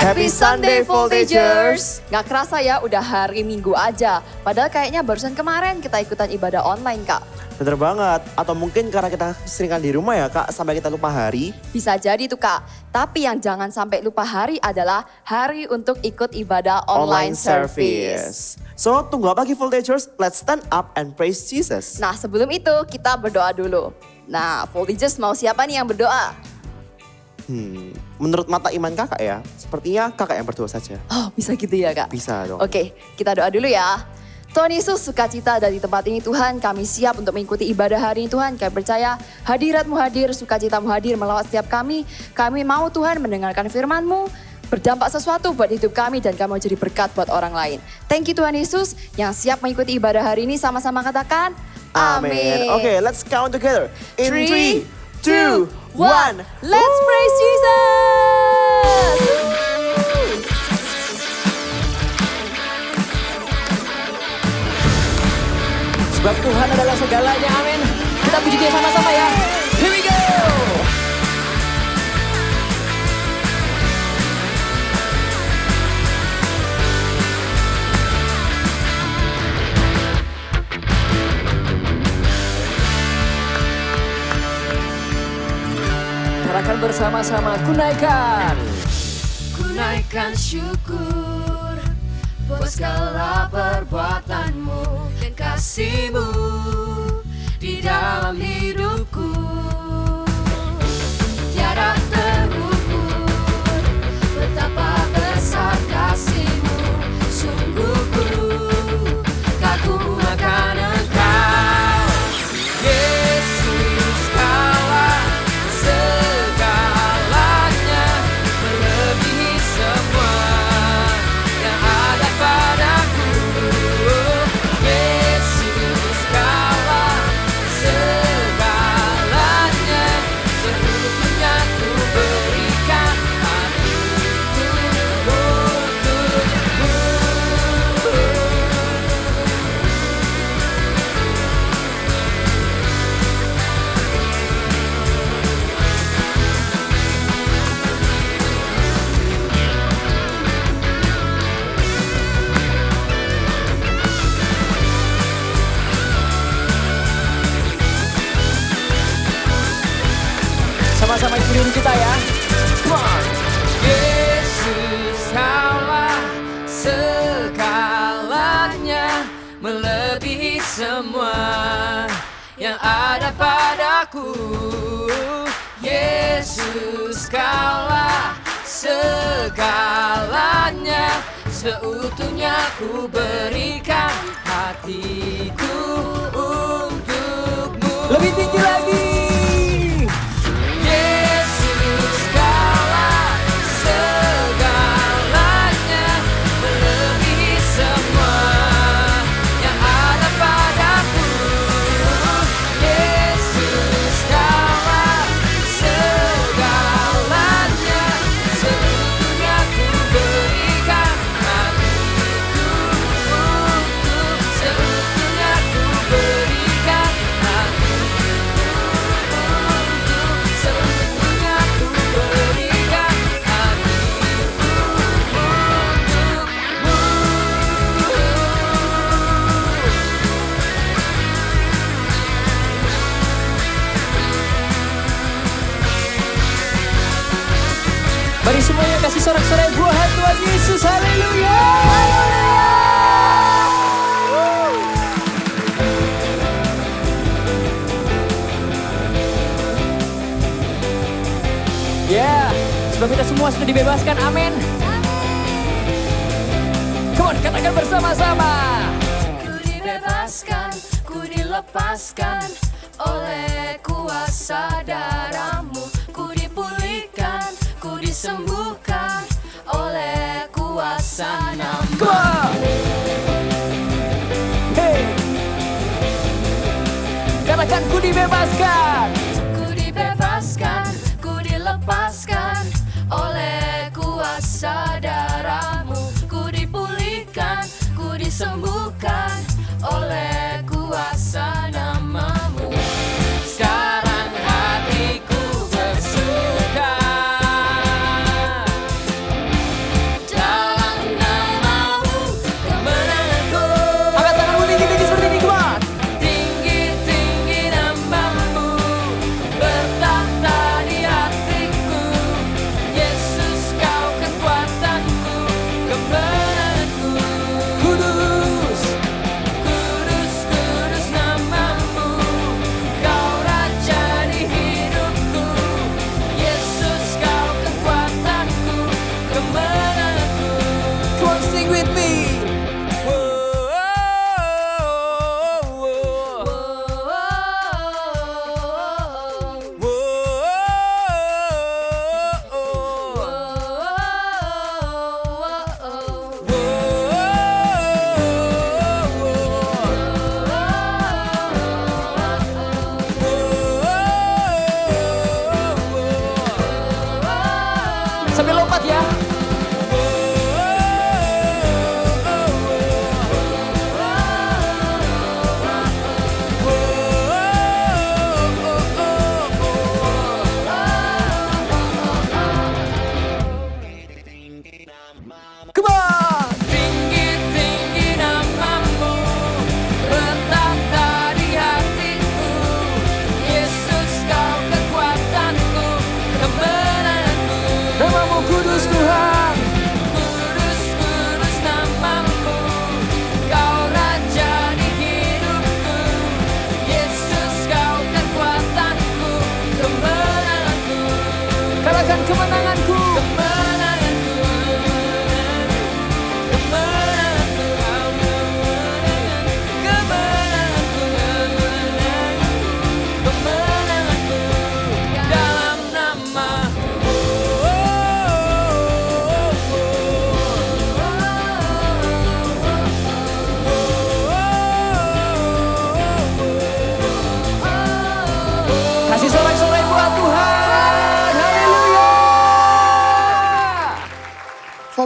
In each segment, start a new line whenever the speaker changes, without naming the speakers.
Happy Sunday Voltagers. Gak kerasa ya udah hari Minggu aja. Padahal kayaknya barusan kemarin kita ikutan ibadah online Kak.
Bener banget. Atau mungkin karena kita seringan di rumah ya Kak, sampai kita lupa hari.
Bisa jadi tuh Kak. Tapi yang jangan sampai lupa hari adalah hari untuk ikut ibadah online service.
So tunggu apa lagi Voltagers? Let's stand up and praise Jesus.
Nah sebelum itu kita berdoa dulu. Nah Voltagers mau siapa nih yang berdoa?
Menurut mata iman kakak ya, sepertinya kakak yang berdoa saja.
Oh bisa gitu ya Kak?
Bisa dong.
Oke, kita doa dulu ya. Tuhan Yesus, sukacita dari tempat ini Tuhan, kami siap untuk mengikuti ibadah hari ini Tuhan. Kami percaya hadirat-Mu hadir, sukacita-Mu hadir melawat setiap kami. Kami mau Tuhan mendengarkan firman-Mu, berdampak sesuatu buat hidup kami dan kami mau jadi berkat buat orang lain. Thank you Tuhan Yesus yang siap mengikuti ibadah hari ini, sama-sama katakan amin.
Oke, let's count together. In 3, 2, 1.
Let's praise Jesus.
Sebab Tuhan adalah segalanya, amin. Kita puji Dia sama-sama ya. Here we go. Katakan bersama-sama, kunaikan.
Kunaikan syukur buat segala perbuatanmu dan kasih-Mu di dalam hidupku. Tiada terukur betapa besar kasih-Mu. Sungguh ku kagum akan Engkau, Yesus. Kaulah segalanya, melebihi semua yang ada padaku. Yesus, Kaulah segalanya, seutuhnya ku berikan hatiku untukmu.
Sama-sama ikutin kita ya. Come on.
Yesus, Kaulah segalanya, melebihi semua yang ada padaku. Yesus, Kaulah segalanya, seutuhnya ku berikan hatiku untukmu.
Lebih tinggi lagi.
Yesus, Kaulah segalanya, melebihi semua yang ada padaku. Yesus, Kaulah segalanya, seutuhnya ku berikan hatiku untuk, seutuhnya ku berikan hatiku untuk, seutuhnya ku berikan hatiku untukmu.
Mari semuanya kasih sorak-sorai buat Tuhan Yesus. Haleluya. Ya, sebab kita semua sudah dibebaskan. Amin. Come on, katakan bersama-sama.
Ku dibebaskan, ku dilepaskan oleh kuasa darah-Mu. Ku dipulihkan, ku disembuhkan oleh kuasa nama-Mu.
Come on. Hey. Katakan ku dibebaskan.
Ku dibebaskan, ku dilepaskan oleh kuasa darah-Mu. Ku dipulihkan, ku disembuhkan oleh kuasa nama-Mu. Sekarang hatiku bersuka.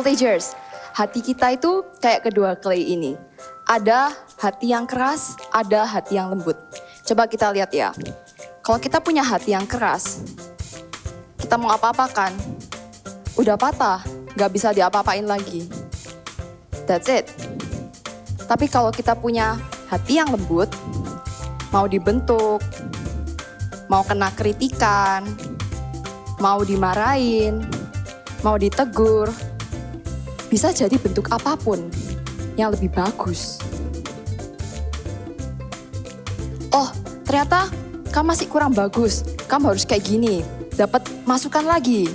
voltagers, hati kita itu kayak kedua clay ini. Ada hati yang keras, ada hati yang lembut. Coba kita lihat ya. Kalau kita punya hati yang keras, kita mau apa-apakan, udah patah, gak bisa diapa-apain lagi. That's it. Tapi kalau kita punya hati yang lembut, mau dibentuk, mau kena kritikan, mau dimarahin, mau ditegur, bisa jadi bentuk apapun yang lebih bagus. Oh, ternyata kamu masih kurang bagus, kamu harus kayak gini, dapat masukan lagi.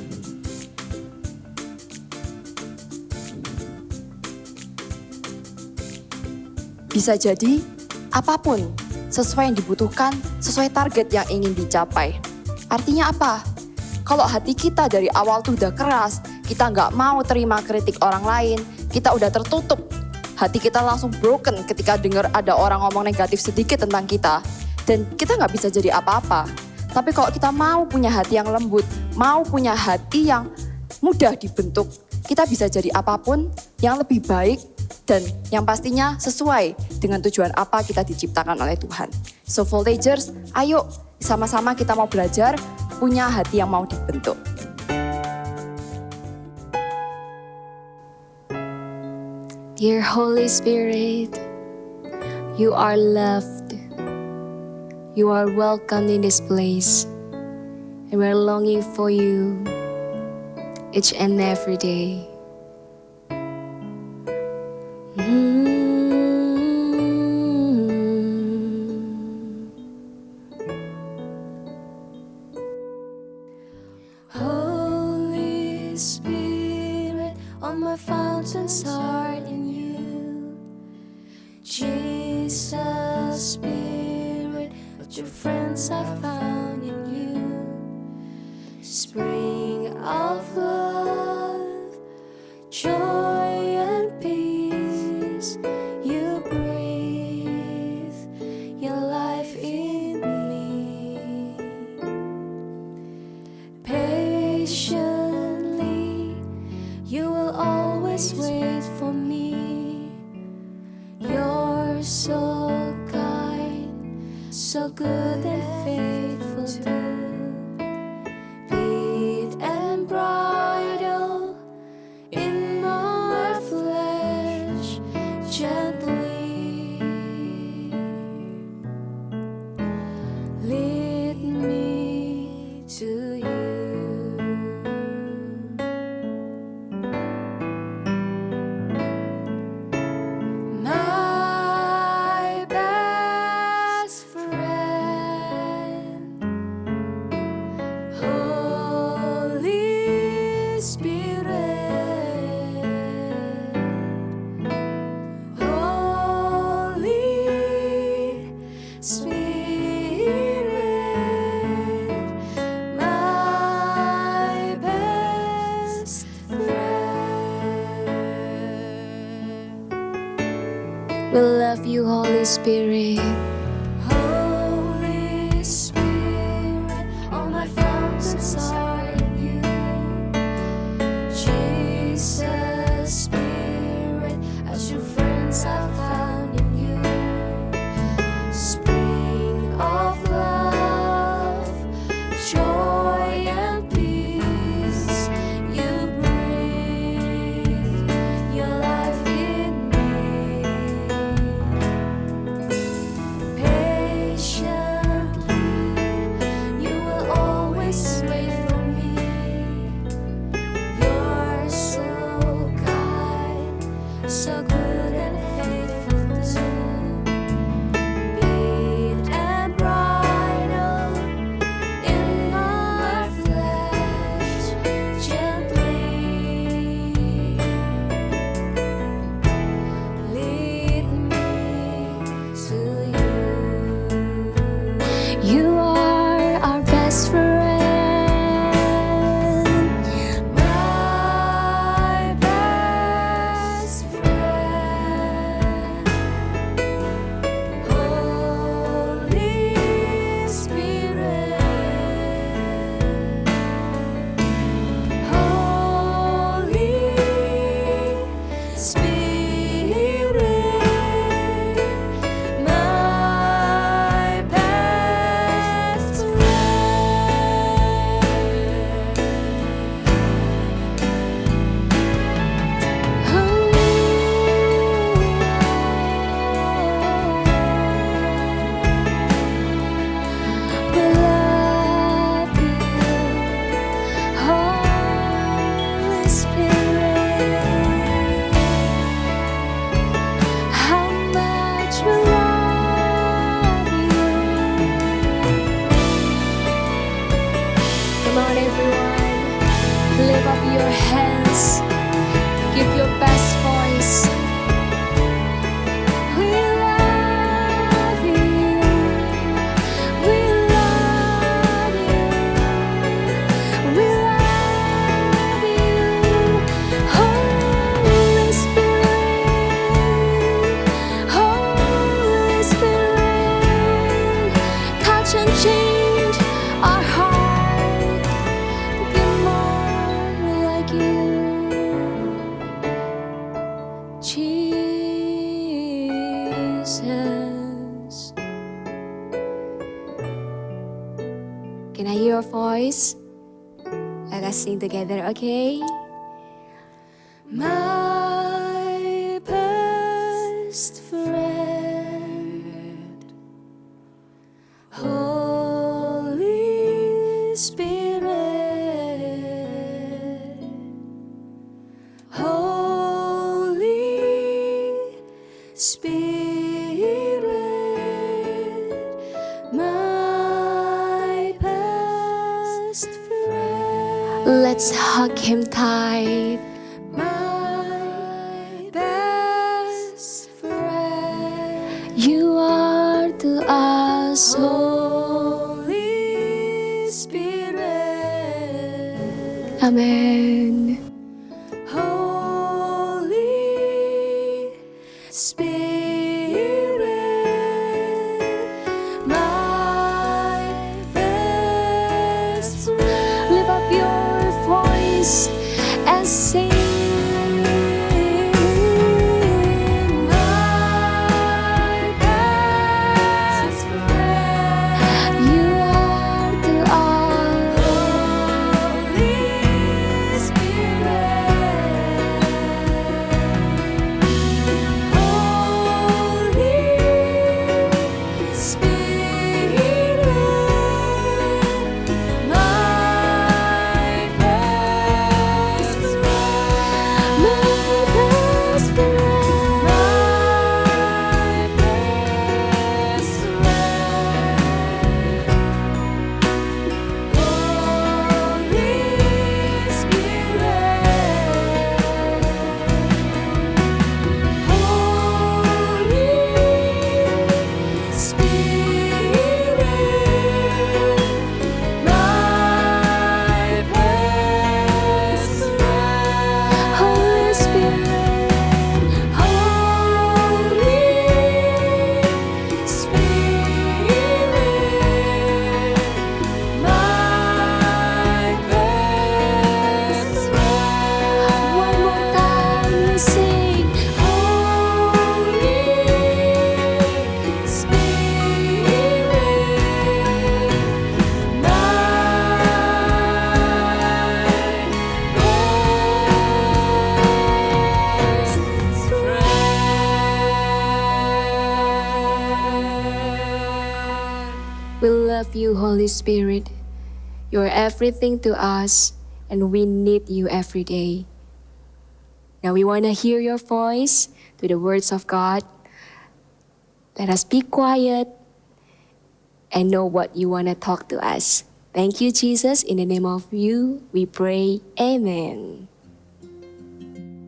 Bisa jadi apapun, sesuai yang dibutuhkan, sesuai target yang ingin dicapai. Artinya apa? Kalau hati kita dari awal tuh udah keras, kita nggak mau terima kritik orang lain, kita udah tertutup. Hati kita langsung broken ketika dengar ada orang ngomong negatif sedikit tentang kita. Dan kita nggak bisa jadi apa-apa. Tapi kalau kita mau punya hati yang lembut, mau punya hati yang mudah dibentuk, kita bisa jadi apapun yang lebih baik dan yang pastinya sesuai dengan tujuan apa kita diciptakan oleh Tuhan. So voltagers, ayo sama-sama kita mau belajar punya hati yang mau dibentuk.
Dear Holy Spirit, you are loved. You are welcomed in this place. And we're longing for you each and every day. Holy Spirit, all my fountains are in you. Jesus, Spirit, what your friends I found in you. Spring of love, joy and peace, you breathe your life in me. Patiently, you will always wait for me. You're so kind, so good and faithful too. Beat and bridle in my flesh gently. Lead me to you. My best friend, Holy Spirit, Holy Spirit, my best friend. We love you, Holy Spirit. Holy Spirit, all my fountains are in you. Jesus, Spirit, as your friends I found in you. Spring of love, joy and peace, you breathe your life in me. Patiently, Jesus. Can I hear your voice? Let us sing together, okay? My best friend, Holy Spirit, Holy Spirit, my best friend. Let's hug him tight. My best friend, you are to us, Holy Spirit. Amen. Holy Spirit, my best friend. Lift up your voice and sing. My best friend, you are to us, Holy Spirit. Holy Spirit, my best friend, my best friend, my best friend. Holy one more time we sing. Holy Spirit, my best friend. We love you, Holy Spirit. You're everything to us, and we need you every day. Now we want to hear your voice to the words of God. Let us be quiet and know what you want to talk to us. Thank you, Jesus. In the name of you, we pray. Amen.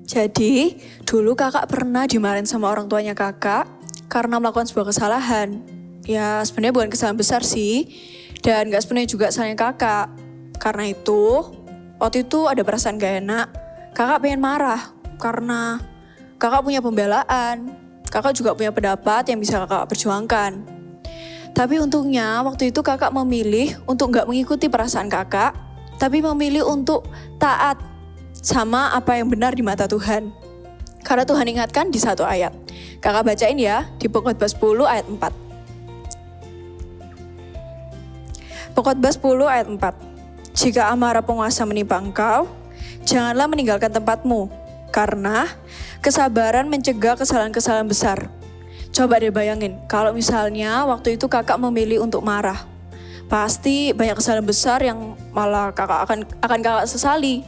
Jadi, dulu kakak pernah dimarahin sama orang tuanya kakak karena melakukan sebuah kesalahan. Ya, sebenarnya bukan kesalahan besar sih, dan gak sebenarnya juga salahnya kakak. Karena itu, waktu itu ada perasaan gak enak, kakak pengen marah karena kakak punya pembelaan, kakak juga punya pendapat yang bisa kakak perjuangkan. Tapi untungnya waktu itu kakak memilih untuk gak mengikuti perasaan kakak, tapi memilih untuk taat sama apa yang benar di mata Tuhan. Karena Tuhan ingatkan di satu ayat. Kakak bacain ya, di Pengkhotbah 10 ayat 4. Pengkhotbah 10 ayat 4. Jika amarah penguasa menimpa engkau, janganlah meninggalkan tempatmu, karena kesabaran mencegah kesalahan-kesalahan besar. Coba deh bayangin, kalau misalnya waktu itu kakak memilih untuk marah, pasti banyak kesalahan besar yang malah kakak akan kakak sesali.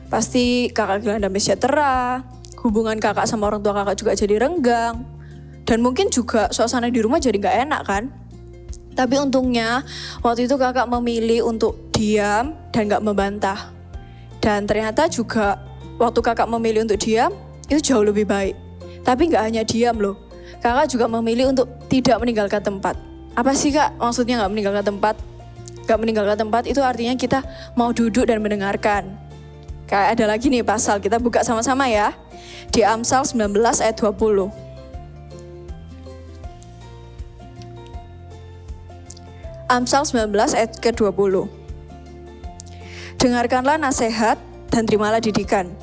Pasti kakak kehilangan damai sejahtera, hubungan kakak sama orang tua kakak juga jadi renggang, dan mungkin juga suasana di rumah jadi gak enak kan. Tapi untungnya waktu itu kakak memilih untuk diam dan gak membantah. Dan ternyata juga waktu kakak memilih untuk diam, itu jauh lebih baik. Tapi gak hanya diam loh, kakak juga memilih untuk tidak meninggalkan tempat. Apa sih kak maksudnya gak meninggalkan tempat? Gak meninggalkan tempat itu artinya kita mau duduk dan mendengarkan. Kayak ada lagi nih pasal, kita buka sama-sama ya. Di Amsal 19 ayat 20. Amsal 19 ayat ke-20. Dengarkanlah nasihat dan terimalah didikan,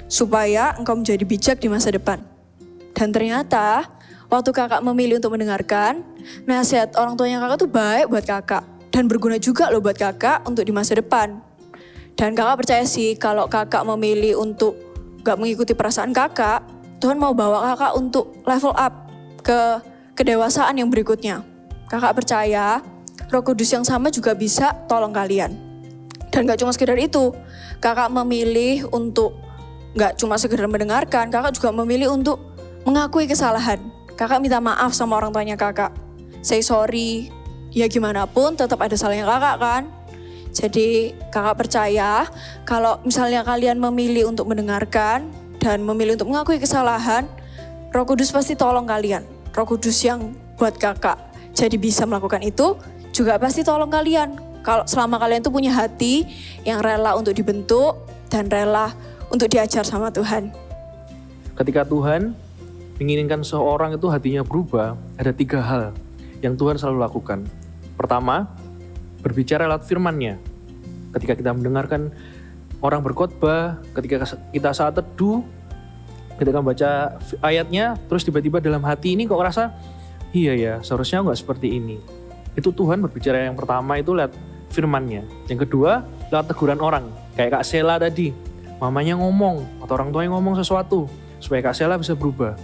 supaya engkau menjadi bijak di masa depan. Dan ternyata Waktu kakak memilih untuk mendengarkan, nasihat orang tuanya kakak tuh baik buat kakak. Dan berguna juga loh buat kakak untuk di masa depan. Dan kakak percaya sih kalau kakak memilih untuk gak mengikuti perasaan kakak, Tuhan mau bawa kakak untuk level up ke kedewasaan yang berikutnya. Kakak percaya Roh Kudus yang sama juga bisa tolong kalian. Dan gak cuma sekedar itu, kakak memilih untuk gak cuma sekedar mendengarkan, kakak juga memilih untuk mengakui kesalahan. Kakak minta maaf sama orang tuanya kakak. Say sorry, ya gimana pun tetap ada salahnya kakak kan. Jadi kakak percaya kalau misalnya kalian memilih untuk mendengarkan dan memilih untuk mengakui kesalahan, Roh Kudus pasti tolong kalian. Roh Kudus yang buat kakak jadi bisa melakukan itu juga pasti tolong kalian. Kalau selama kalian tuh punya hati yang rela untuk dibentuk dan rela untuk diajar sama Tuhan.
Ketika Tuhan menginginkan seorang itu hatinya berubah, ada 3 hal yang Tuhan selalu lakukan. Pertama, berbicara lewat firman-Nya. Ketika kita mendengarkan orang berkhotbah, ketika kita saat teduh, ketika baca ayatnya, terus tiba-tiba dalam hati ini kok rasa, iya ya, seharusnya nggak seperti ini. Itu Tuhan berbicara yang pertama itu lewat firman-Nya. Yang kedua, lewat teguran orang. Kayak Kak Sela tadi, mamanya ngomong atau orang tuanya ngomong sesuatu supaya Kak Sela bisa berubah.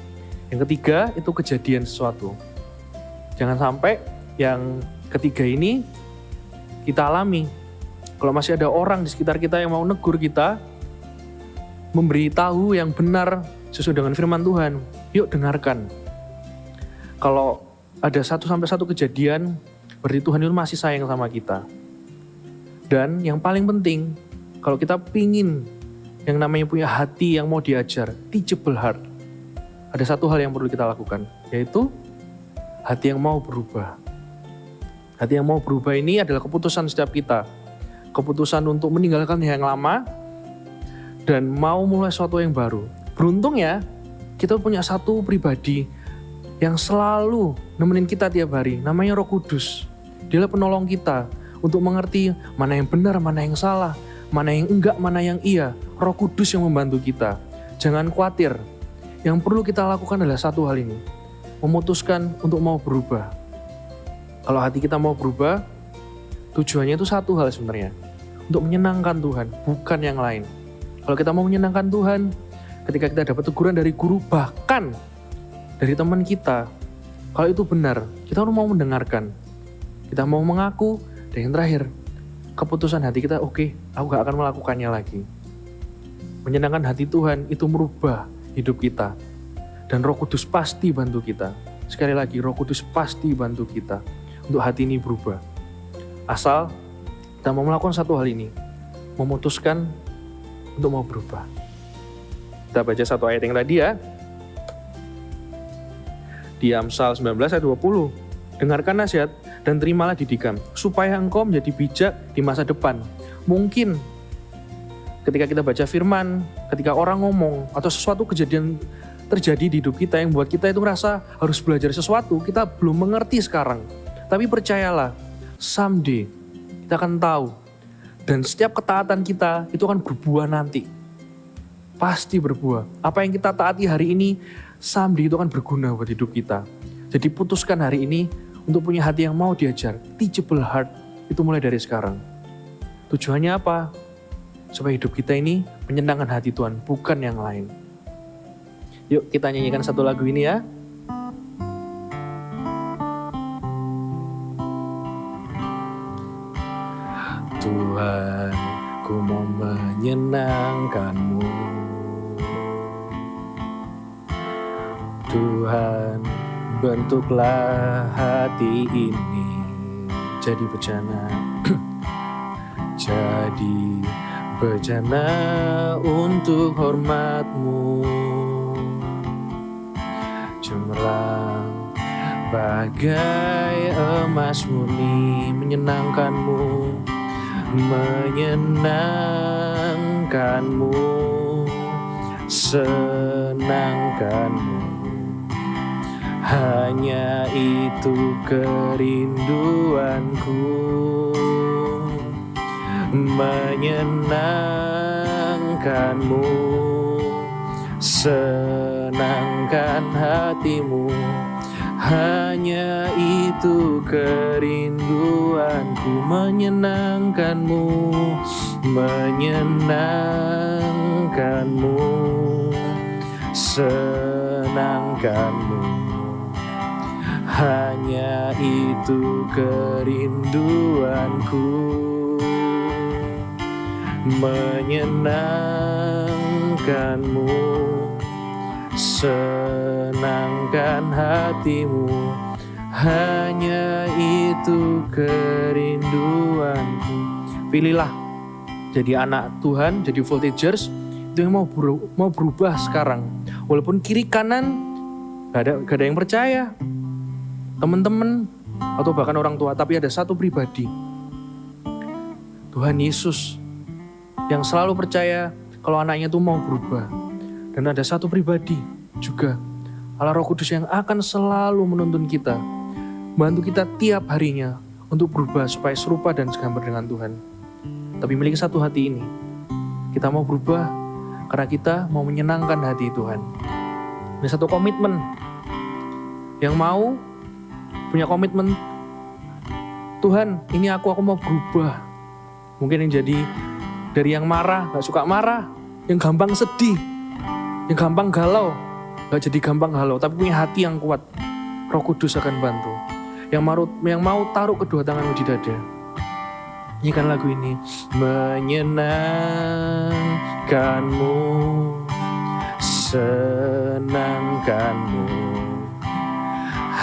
Yang ketiga, itu kejadian sesuatu. Jangan sampai yang ketiga ini kita alami. Kalau masih ada orang di sekitar kita yang mau negur kita, memberi tahu yang benar sesuai dengan firman Tuhan, yuk dengarkan. Kalau ada 1-1 kejadian, berarti Tuhan itu masih sayang sama kita. Dan yang paling penting, kalau kita pingin yang namanya punya hati yang mau diajar, teachable heart, ada satu hal yang perlu kita lakukan, yaitu hati yang mau berubah. Hati yang mau berubah ini adalah keputusan setiap kita. Keputusan untuk meninggalkan yang lama dan mau mulai sesuatu yang baru. Beruntung ya, kita punya satu pribadi yang selalu nemenin kita tiap hari, namanya Roh Kudus. Dialah penolong kita untuk mengerti mana yang benar, mana yang salah, mana yang enggak, mana yang iya. Roh Kudus yang membantu kita. Jangan khawatir. Yang perlu kita lakukan adalah satu hal ini, memutuskan untuk mau berubah. Kalau hati kita mau berubah, tujuannya itu satu hal sebenarnya, untuk menyenangkan Tuhan, bukan yang lain. Kalau kita mau menyenangkan Tuhan, ketika kita dapat teguran dari guru, bahkan dari teman kita, kalau itu benar, kita harus mau mendengarkan. Kita mau mengaku, dan yang terakhir, keputusan hati kita, oke, aku gak akan melakukannya lagi. Menyenangkan hati Tuhan itu merubah hidup kita. Dan Roh Kudus pasti bantu kita. Sekali lagi, Roh Kudus pasti bantu kita untuk hati ini berubah. Asal kita mau melakukan satu hal ini, memutuskan untuk mau berubah. Kita baca satu ayat yang tadi ya. Di Amsal 19 ayat 20. Dengarkan nasihat dan terimalah didikan, supaya engkau menjadi bijak di masa depan. Mungkin ketika kita baca firman, ketika orang ngomong, atau sesuatu kejadian terjadi di hidup kita yang buat kita itu merasa harus belajar sesuatu, kita belum mengerti sekarang. Tapi percayalah, someday kita akan tahu. Dan setiap ketaatan kita itu akan berbuah nanti. Pasti berbuah. Apa yang kita taati hari ini, someday itu akan berguna buat hidup kita. Jadi putuskan hari ini untuk punya hati yang mau diajar. Teachable heart itu mulai dari sekarang. Tujuannya apa? Supaya hidup kita ini menyenangkan hati Tuhan, bukan yang lain. Yuk kita nyanyikan satu lagu ini ya. Tuhan, ku mau menyenangkan-Mu. Tuhan, bentuklah hati ini jadi bejana. Jadi bejana untuk hormat-Mu. Cemerlang bagai emas murni, menyenangkan-Mu, menyenangkan-Mu, senangkan-Mu. Hanya itu kerinduanku, menyenangkan-Mu, senangkan hatimu. Hanya itu kerinduanku, menyenangkanmu, menyenangkanmu, senangkanmu. Hanya itu kerinduanku, menyenangkanmu, senangkan hatimu. Hanya itu kerinduanku. Pilihlah jadi anak Tuhan, jadi voltagers itu yang mau berubah sekarang. Walaupun kiri kanan gak ada yang percaya, teman-teman atau bahkan orang tua, tapi ada satu pribadi, Tuhan Yesus, yang selalu percaya kalau anaknya itu mau berubah. Dan ada satu pribadi juga, Allah Roh Kudus, yang akan selalu menuntun kita, bantu kita tiap harinya untuk berubah supaya serupa dan segambar dengan Tuhan. Tapi miliki satu hati ini, kita mau berubah karena kita mau menyenangkan hati Tuhan. Ini satu komitmen yang mau punya komitmen, Tuhan ini aku mau berubah. Mungkin yang jadi dari yang marah, gak suka marah, yang gampang sedih, yang gampang galau, gak jadi gampang galau, tapi punya hati yang kuat. Roh Kudus akan bantu. Yang mau taruh kedua tanganmu di dada. Nyanyikan lagu ini. Menyenangkanmu, senangkanmu,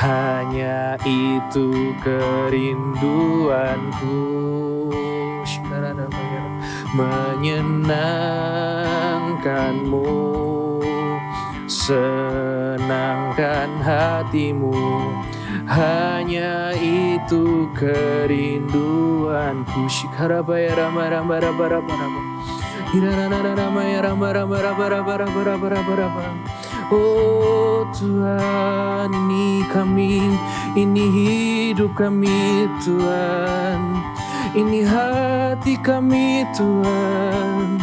hanya itu kerinduanku. Menyenangkanmu, senangkan hatimu, hanya itu kerinduanku. Shikarabaya rama rama rama rama rama. Oh Tuhan, ini kami, ini hidup kami Tuhan, ini hati kami Tuhan.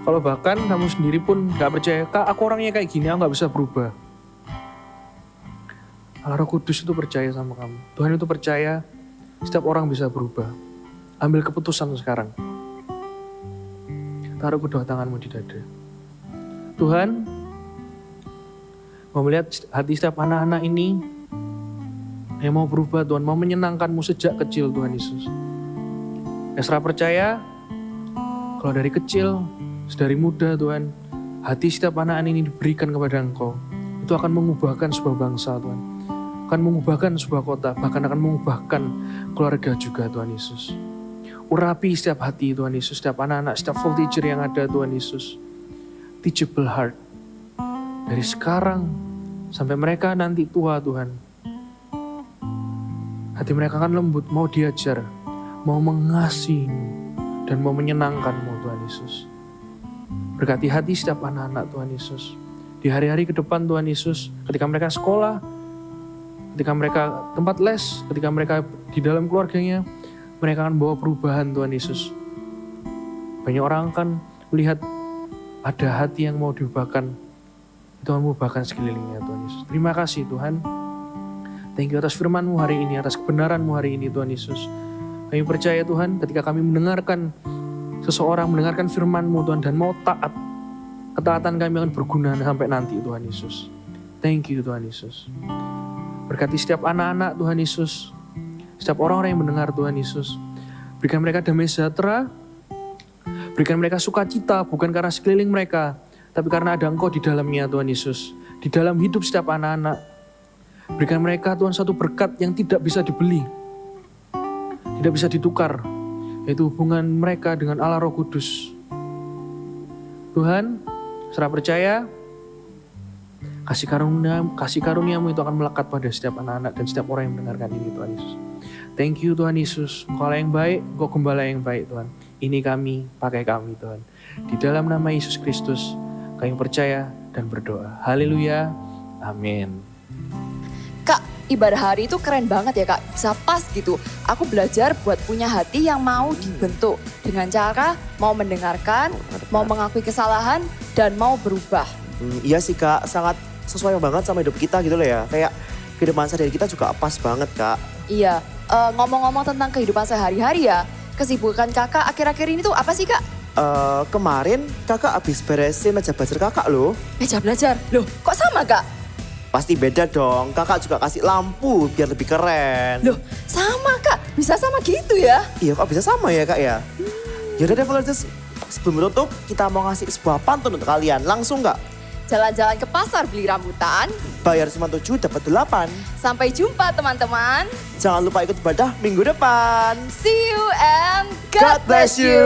Kalau bahkan kamu sendiri pun gak percaya, Kak aku orangnya kayak gini, aku gak bisa berubah. Allah Roh Kudus itu percaya sama kamu. Tuhan itu percaya setiap orang bisa berubah. Ambil keputusan sekarang. Taruh kedua tanganmu di dada. Tuhan mau melihat hati setiap anak-anak ini yang mau berubah, Tuhan, mau menyenangkanmu sejak kecil, Tuhan Yesus. Esra percaya kalau dari kecil, dari muda, Tuhan, hati setiap anak ini diberikan kepada Engkau. Itu akan mengubahkan sebuah bangsa, Tuhan. Akan mengubahkan sebuah kota, bahkan akan mengubahkan keluarga juga, Tuhan Yesus. Urapi setiap hati, Tuhan Yesus, setiap anak-anak, setiap voltager yang ada, Tuhan Yesus. Teachable heart. Dari sekarang sampai mereka nanti tua, Tuhan. Hati mereka akan lembut, mau diajar, mau mengasihi, dan mau menyenangkan-Mu, Tuhan Yesus. Berkati hati setiap anak-anak, Tuhan Yesus. Di hari-hari ke depan, Tuhan Yesus, ketika mereka sekolah, ketika mereka tempat les, ketika mereka di dalam keluarganya, mereka akan bawa perubahan, Tuhan Yesus. Banyak orang akan melihat ada hati yang mau diubahkan. Itu akan mengubahkan sekelilingnya, Tuhan Yesus. Terima kasih, Tuhan. Thank you atas firman-Mu hari ini, atas kebenaran-Mu hari ini, Tuhan Yesus. Kami percaya, Tuhan, ketika kami mendengarkan seseorang, mendengarkan firman-Mu, Tuhan, dan mau taat, ketaatan kami akan berguna sampai nanti, Tuhan Yesus. Thank you, Tuhan Yesus. Berkati setiap anak-anak, Tuhan Yesus. Setiap orang-orang yang mendengar, Tuhan Yesus. Berikan mereka damai sejahtera. Berikan mereka sukacita, bukan karena sekeliling mereka, tapi karena ada Engkau di dalamnya, Tuhan Yesus. Di dalam hidup setiap anak-anak. Berikan mereka, Tuhan, satu berkat yang tidak bisa dibeli. Tidak bisa ditukar. Yaitu hubungan mereka dengan Allah Roh Kudus. Tuhan, serah percaya, kasih karunia-Mu itu akan melekat pada setiap anak-anak dan setiap orang yang mendengarkan ini, Tuhan Yesus. Thank you, Tuhan Yesus. Engkau yang baik, Engkau gembala yang baik, Tuhan. Ini kami, pakai kami, Tuhan. Di dalam nama Yesus Kristus, kami percaya dan dan berdoa. Haleluya. Amin.
Kak, ibadah hari itu keren banget ya Kak, bisa pas gitu. Aku belajar buat punya hati yang mau dibentuk dengan cara mau mendengarkan, mau mengakui kesalahan, dan mau berubah.
Iya sih Kak, sangat sesuai banget sama hidup kita gitu loh ya. Kayak kehidupan sehari kita juga pas banget Kak.
Iya, ngomong-ngomong tentang kehidupan sehari-hari ya, kesibukan kakak akhir-akhir ini tuh apa sih Kak?
Kemarin kakak habis beresin meja belajar kakak loh.
Meja belajar, loh kok sama Kak?
Pasti beda dong, kakak juga kasih lampu biar lebih keren.
Loh sama Kak, bisa sama gitu ya?
Iya kok bisa sama ya Kak ya? Yaudah deh Volunteers, sebelum menutup kita mau ngasih sebuah pantun untuk kalian. Langsung Kak?
Jalan-jalan ke pasar beli rambutan.
Bayar cuma 7 dapat 8.
Sampai jumpa teman-teman.
Jangan lupa ikut ibadah minggu depan.
See you and
God bless you.